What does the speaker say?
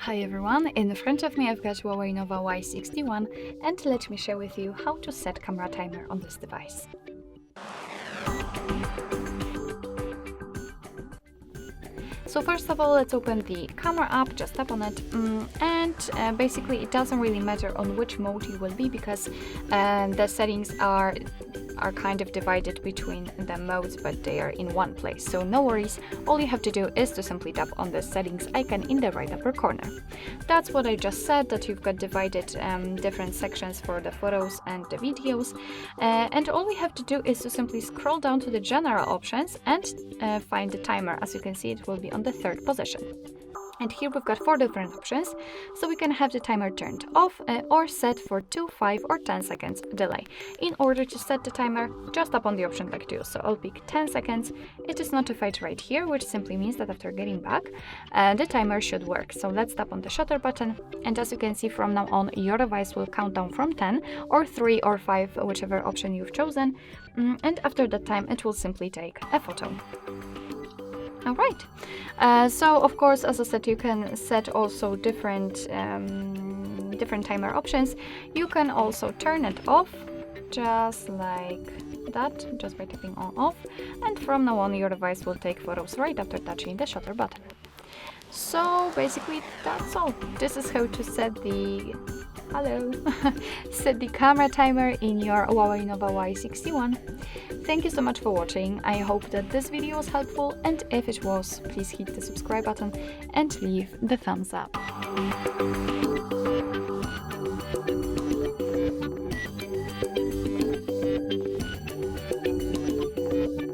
Hi everyone, in front of me I've got HUAWEI Nova Y61 and let me share with you how to set camera timer on this device. So first of all, let's open the camera app, just tap on it, and basically it doesn't really matter on which mode you will be because the settings are kind of divided between the modes, but they are in one place, so no worries. All you have to do is to simply tap on the settings icon in the right upper corner. That's what I just said, that you've got divided different sections for the photos and the videos, and all we have to do is to simply scroll down to the general options and find the timer. As you can see, it will be on the third position. And here we've got 4 different options, so we can have the timer turned off or set for 2, 5 or 10 seconds delay. In order to set the timer, just tap on the option like this. So I'll pick 10 seconds. It is notified right here, which simply means that after getting back, the timer should work. So let's tap on the shutter button, and as you can see, from now on your device will count down from 10 or 3 or 5, whichever option you've chosen, and after that time it will simply take a photo. Alright, so of course, as I said, you can set also different timer options. You can also turn it off, just like that, just by tapping on off, and from now on your device will take photos right after touching the shutter button. So basically that's all. This is how to set the set the camera timer in your HUAWEI Nova Y61. Thank you so much for watching. I hope that this video was helpful, and if it was, please hit the subscribe button and leave the thumbs up.